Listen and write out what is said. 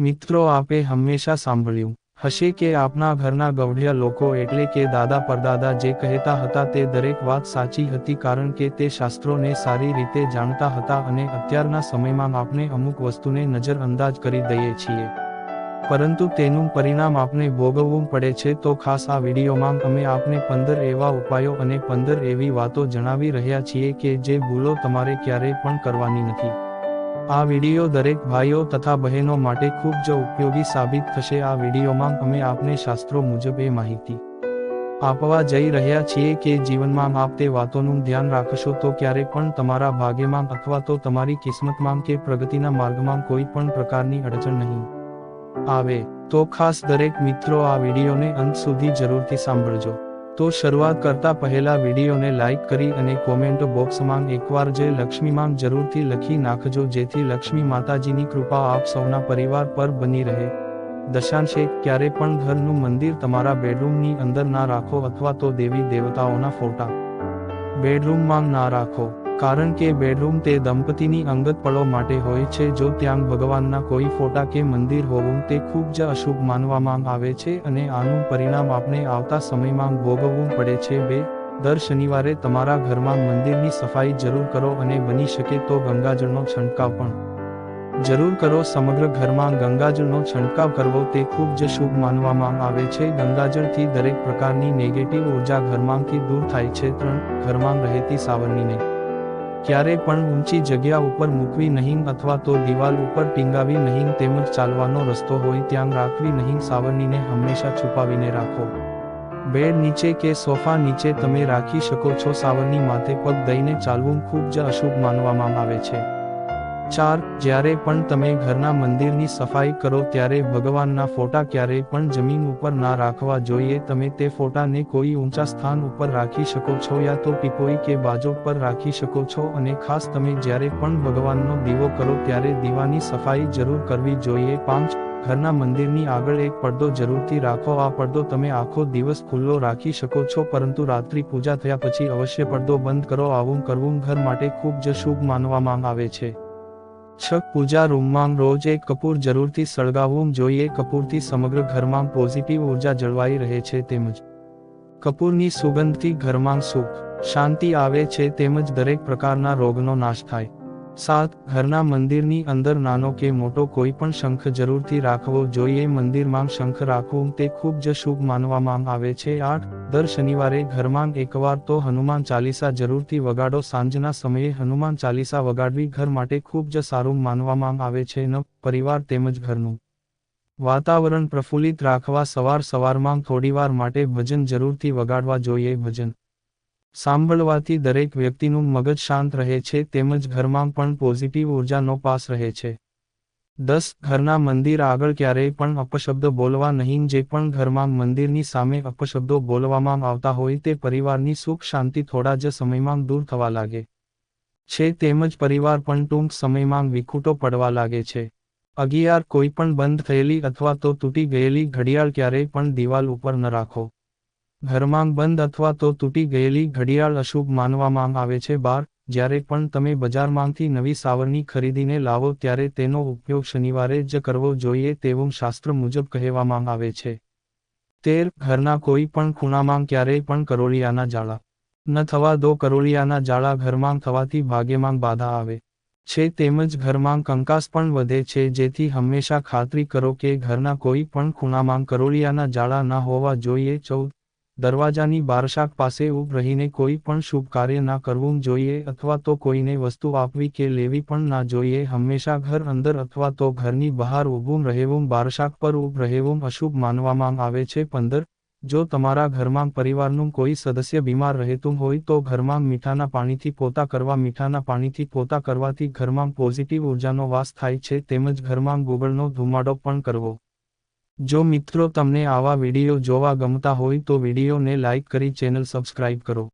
મિત્રો, આપે હંમેશા સાંભળ્યું હશે કે આપના ઘરના ગવઢિયા લોકો એટલે કે દાદા પરદાદા જે કહેતા હતા તે દરેક વાત સાચી હતી, કારણ કે તે શાસ્ત્રોને સારી રીતે જાણતા હતા અને અત્યારના સમયમાં આપણે અમુક વસ્તુને નજરઅંદાજ કરી દઈએ છીએ, પરંતુ તેનું પરિણામ આપણે ભોગવવું પડે છે. તો ખાસ આ વિડીયોમાં અમે આપને 15 એવા ઉપાયો અને 15 એવી વાતો જણાવી રહ્યા છીએ કે જે ભૂલો તમારે ક્યારેય પણ કરવાની નથી. આ વિડીયો દરેક ભાઈઓ તથા બહેનો માટે ખૂબ જ ઉપયોગી સાબિત થશે. આ વિડીયોમાં અમે આપને શાસ્ત્રો મુજબ એ માહિતી આપવા જઈ રહ્યા છીએ કે જીવનમાં આપ તે વાતોનું ધ્યાન રાખશો તો ક્યારે પણ તમારા ભાગ્યમાં અથવા તો તમારી કિસ્મતમાં કે પ્રગતિના માર્ગમાં કોઈ પણ પ્રકારની અડચણ નહીં આવે. તો ખાસ દરેક મિત્રો આ વિડીયોને અંત સુધી જરૂરથી સાંભળજો. તો શરૂઆત કરતા પહેલા વિડીયોને લાઇક કરી અને કોમેન્ટ બોક્સમાં એકવાર જય લક્ષ્મીમાં જરૂરથી લખી નાખજો, જેથી લક્ષ્મી માતાજીની કૃપા આપ સૌના પરિવાર પર બની રહે. દશાંશ 1. ક્યારે પણ ઘરનું મંદિર તમારા બેડરૂમની અંદર ના રાખો અથવા તો દેવી દેવતાઓના ફોટા બેડરૂમમાં ના રાખો, કારણ કે બેડરૂમ તે દંપતીની અંગત પળો માટે હોય છે. જો ત્યાં ભગવાનના કોઈ ફોટા કે મંદિર હોવું તે ખૂબ જ અશુભ માનવામાં આવે છે અને આનું પરિણામ આપણે આવતા સમયમાં ભોગવવું પડે છે. 2. દર શનિવારે તમારા ઘરમાં મંદિરની સફાઈ જરૂર કરો અને બની શકે તો ગંગાજળનો છંટકાવ પણ જરૂર કરો. સમગ્ર ઘરમાં ગંગાજળનો છંટકાવ કરવો તે ખૂબ જ શુભ માનવામાં આવે છે. ગંગાજળથી દરેક પ્રકારની નેગેટિવ ઉર્જા ઘરમાંથી દૂર થાય છે. 3. ઘરમાં રહેતી સાવરણીને ક્યારે પણ ઊંચી જગ્યા ઉપર મૂકવી નહીં અથવા તો દિવાલ ઉપર ટીંગાવી નહીં, તેમજ ચાલવાનો રસ્તો હોય ત્યાં રાખવી નહીં. સાવરણીને હંમેશા છુપાવીને રાખો. બેડ નીચે કે સોફા નીચે તમે રાખી શકો છો. સાવરણી માથે પગ દઈને ચાલવું ખૂબ જ અશુભ માનવામાં આવે છે. 4. જ્યારે પણ તમે ઘરના મંદિરની સફાઈ કરો ત્યારે ભગવાનના ફોટા ક્યારેય પણ જમીન ઉપર ના રાખવા જોઈએ. તમે તે ફોટાને કોઈ ઊંચા સ્થાન ઉપર રાખી શકો છો યા તો ટીપોઈ કે બાજુ પર રાખી શકો છો. અને ખાસ તમે જ્યારે પણ ભગવાનનો દીવો કરો ત્યારે દીવાની સફાઈ જરૂર કરવી જોઈએ. 5. ઘરના મંદિરની આગળ એક પડદો જરૂરથી રાખો. આ પડદો તમે આખો દિવસ ખુલ્લો રાખી શકો છો, પરંતુ રાત્રિ પૂજા થયા પછી અવશ્ય પડદો બંધ કરો. આવું કરવું ઘર માટે ખૂબ જ શુભ માનવામાં આવે છે. 6. પૂજા રૂમમાં રોજ એક કપૂર જરૂરથી સળગાવવું જોઈએ. કપૂરથી સમગ્ર ઘરમાં પોઝિટિવ ઉર્જા જળવાઈ રહે છે, તેમજ કપૂરની સુગંધથી ઘરમાં સુખ શાંતિ આવે છે, તેમજ દરેક પ્રકારના રોગનો નાશ થાય. 7. ઘરના મંદિરની અંદર નાનો કે મોટો કોઈ પણ શંખ જરૂરથી રાખવો જોઈએ. મંદિરમાં શંખ રાખવું તે ખૂબ જ શુભ માનવામાં આવે છે. 8. દર શનિવારે ઘરમાં એકવાર તો હનુમાન ચાલીસા જરૂરથી વગાડો. સાંજના સમયે હનુમાન ચાલીસા વગાડવી ઘર માટે ખૂબ જ સારું માનવામાં આવે છે. 9. પરિવાર તેમજ ઘરનું વાતાવરણ પ્રફુલ્લિત રાખવા સવારમાં થોડીવાર માટે ભજન જરૂરથી વગાડવા જોઈએ. ભજન સાંભળવાથી દરેક વ્યક્તિનું મગજ શાંત રહે છે, તેમજ ઘરમાં પણ પોઝિટિવ ઉર્જાનો પાસ રહે છે. 10. ઘરના મંદિર આગળ ક્યારેય પણ અપશબ્દ બોલવા નહીં. જે પણ ઘરમાં મંદિરની સામે અપશબ્દો બોલવામાં આવતા હોય તે પરિવારની સુખ શાંતિ થોડા જ સમયમાં દૂર થવા લાગે છે, તેમજ પરિવાર પણ ટૂંક સમયમાં વિખૂટો પડવા લાગે છે. 11. કોઈ પણ બંધ થયેલી અથવા તો તૂટી ગયેલી ઘડિયાળ ક્યારેય પણ દિવાલ ઉપર ન રાખો. ઘરમાં બંધ અથવા તો તૂટી ગયેલી ઘડિયાળ અશુભ માનવામાં આવે છે. 12. જ્યારે પણ તમે બજારમાંથી નવી સાવરણી ખરીદીને લાવો ત્યારે તેનો ઉપયોગ શનિવારે જ કરવો જોઈએ તેવું શાસ્ત્ર મુજબ કહેવામાં આવે છે. 13. ઘરના કોઈ પણ ખૂણામાં ક્યારેય પણ કરોળિયાના જાળા ન થવા દો. કરોળિયાના જાળા ઘરમાં થવાથી ભાગ્યમાં બાધા આવે છે, તેમજ ઘરમાં કંકાસ પણ વધે છે, જેથી હંમેશા ખાતરી કરો કે ઘરના કોઈ પણ ખૂણામાં કરોળિયાના જાળા ન હોવા જોઈએ. 14. દરવાજાની બારશાક પાસે ઊભ રહીને કોઈ પણ શુભ કાર્ય ના કરવું જોઈએ અથવા તો કોઈને વસ્તુ આપવી કે લેવી પણ ના જોઈએ. હંમેશા ઘર અંદર અથવા તો ઘરની બહાર ઊભું રહેવું, બારશાક પર ઊભ રહેવું અશુભ માનવામાં આવે છે. 15. જો તમારા ઘરમાં પરિવારનું કોઈ સદસ્ય બીમાર રહેતું હોય તો ઘરમાં મીઠાના પાણીથી પોતા કરવા. મીઠાના પાણીથી પોતા કરવાથી ઘરમાં પોઝિટિવ ઉર્જાનો વાસ થાય છે, તેમજ ઘરમાં ગુગળનો ધુમાડો પણ કરવો. જો મિત્રો તમને આવા વિડીયો જોવા ગમતા હોય તો વિડીયોને લાઇક કરી ચેનલ સબસ્ક્રાઇબ કરો.